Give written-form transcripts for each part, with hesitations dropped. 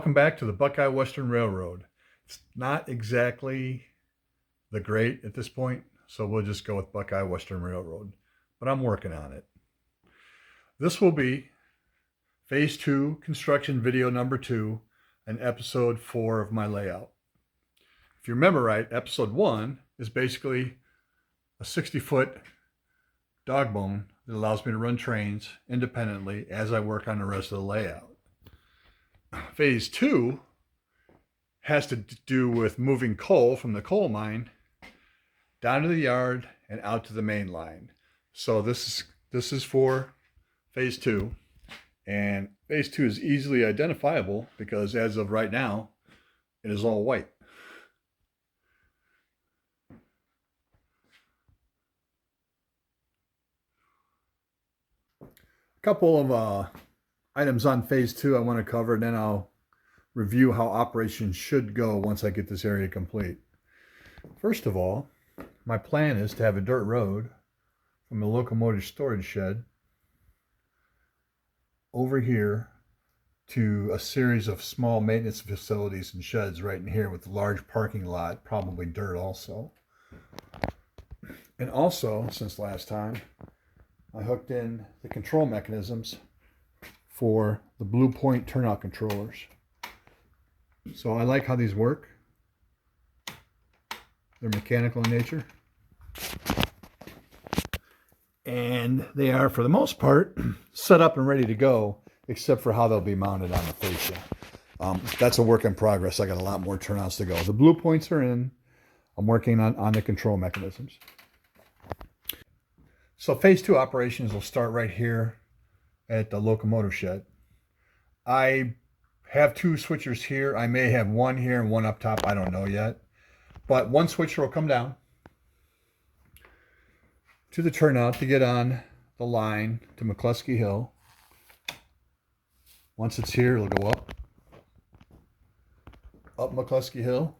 Welcome back to the Buckeye Western Railroad. It's not exactly the great at this point, so we'll just go with Buckeye Western Railroad, but I'm working on it. This will be Phase 2 construction video number 2 and episode 4 of my layout. If you remember right, episode 1 is basically a 60-foot dog bone that allows me to run trains independently as I work on the rest of the layout. Phase 2 has to do with moving coal from the coal mine down to the yard and out to the main line. So this is for Phase 2, and Phase 2 is easily identifiable because as of right now, it is all white. A couple of items on Phase 2 I want to cover, and then I'll review how operations should go once I get this area complete. First of all, my plan is to have a dirt road from the locomotive storage shed over here to a series of small maintenance facilities and sheds right in here with a large parking lot, probably dirt also. And also, since last time, I hooked in the control mechanisms for the Blue Point turnout controllers. So I like how these work. They're mechanical in nature. And they are, for the most part, set up and ready to go, except for how they'll be mounted on the fascia. That's a work in progress. I got a lot more turnouts to go. The Blue Points are in. I'm working on the control mechanisms. So Phase 2 operations will start right here at the locomotive shed. I have 2 switchers here. I may have one here and one up top. I don't know yet. But one switcher will come down to the turnout to get on the line to McClusky Hill. Once it's here, it'll go up McClusky Hill,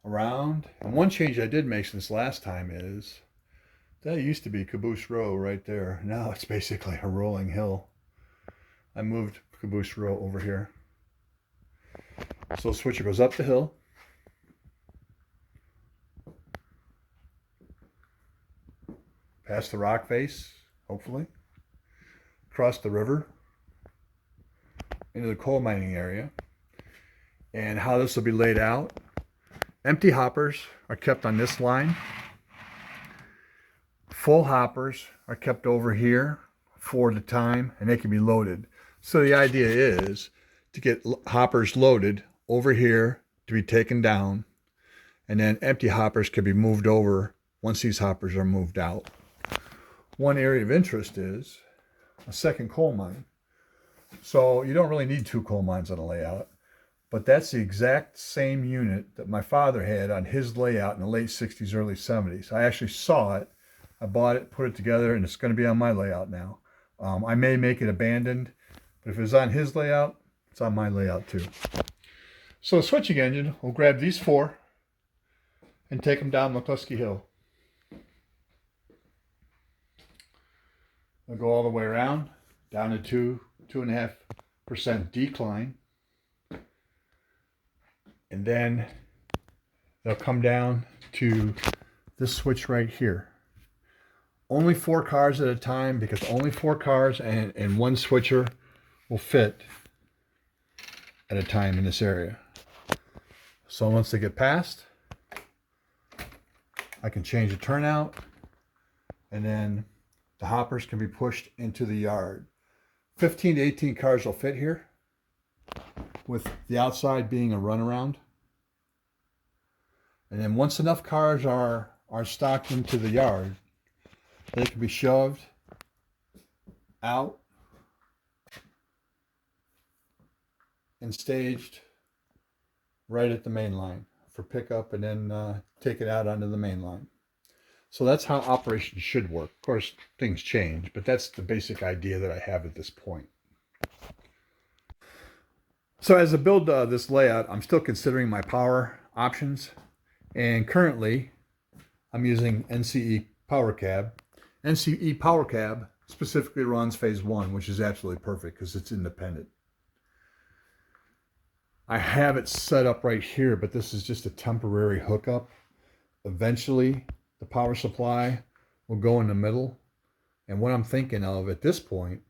around. And one change I did make since last time is that used to be Caboose Row right there. Now it's basically a rolling hill. I moved Caboose Row over here. So the switcher goes up the hill, past the rock face, hopefully, across the river, into the coal mining area. And how this will be laid out: empty hoppers are kept on this line. Full hoppers are kept over here for the time, and they can be loaded. So the idea is to get hoppers loaded over here to be taken down, and then empty hoppers can be moved over once these hoppers are moved out. One area of interest is a second coal mine. So you don't really need 2 coal mines on a layout, but that's the exact same unit that my father had on his layout in the late 60s, early 70s. I actually saw it. I bought it, put it together, and it's going to be on my layout now. I may make it abandoned, but if it's on his layout, it's on my layout too. So the switching engine will grab these 4 and take them down McClusky Hill. They'll go all the way around, down to 2.5% decline. And then they'll come down to this switch right here. Only 4 cars at a time, because only 4 cars and one switcher will fit at a time in this area. So once they get past, I can change the turnout, and then the hoppers can be pushed into the yard. 15 to 18 cars will fit here, with the outside being a runaround. And then once enough cars are stocked into the yard, they can be shoved out and staged right at the main line for pickup, and then take it out onto the main line. So that's how operations should work. Of course, things change, but that's the basic idea that I have at this point. So as I build this layout, I'm still considering my power options, and currently I'm using NCE Power Cab. NCE Power Cab specifically runs Phase 1, which is absolutely perfect because it's independent. I have it set up right here, but this is just a temporary hookup. Eventually, the power supply will go in the middle. And what I'm thinking of at this point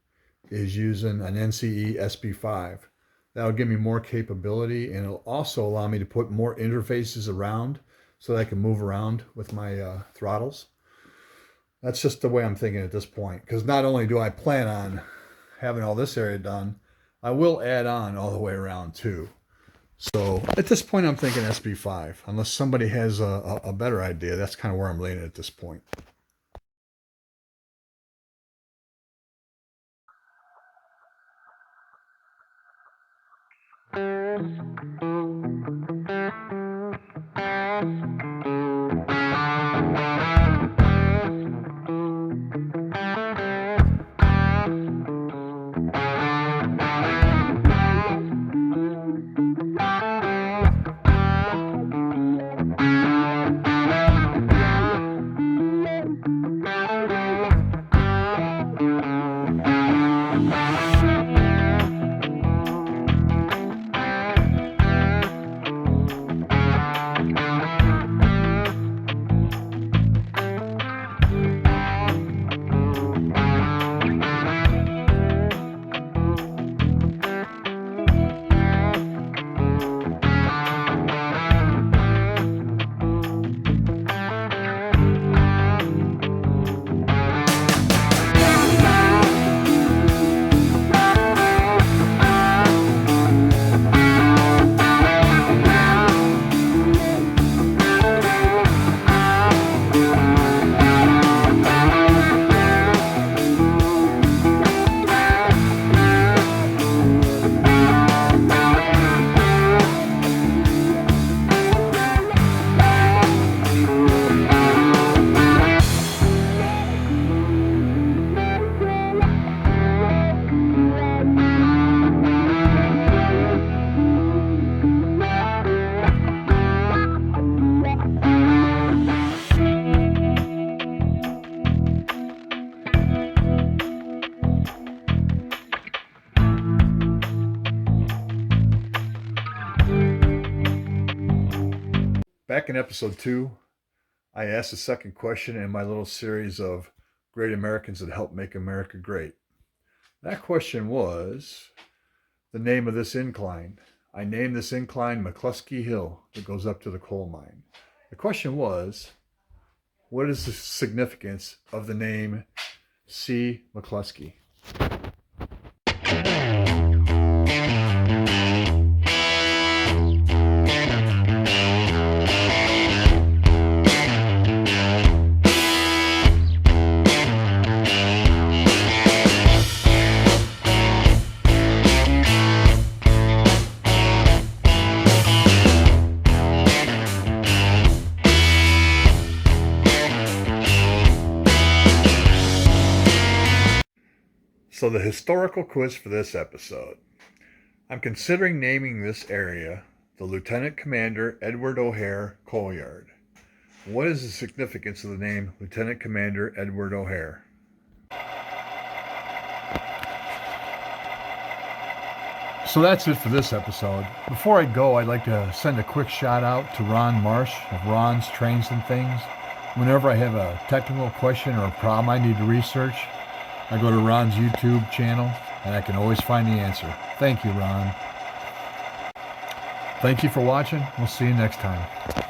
is using an NCE SB5. That'll give me more capability, and it'll also allow me to put more interfaces around so that I can move around with my throttles. That's just the way I'm thinking at this point, because not only do I plan on having all this area done, I will add on all the way around too. So at this point, I'm thinking SB5, unless somebody has a better idea. That's kind of where I'm leaning at this point. Back in episode 2, I asked the second question in my little series of great Americans that help make America great. That question was the name of this incline. I named this incline McClusky Hill that goes up to the coal mine. The question was, what is the significance of the name C. McClusky? So the historical quiz for this episode. I'm considering naming this area the Lieutenant Commander Edward O'Hare Coal Yard. What is the significance of the name Lieutenant Commander Edward O'Hare? So that's it for this episode. Before I go, I'd like to send a quick shout out to Ron Marsh of Ron's Trains and Things. Whenever I have a technical question or a problem I need to research, I go to Ron's YouTube channel and I can always find the answer. Thank you, Ron. Thank you for watching. We'll see you next time.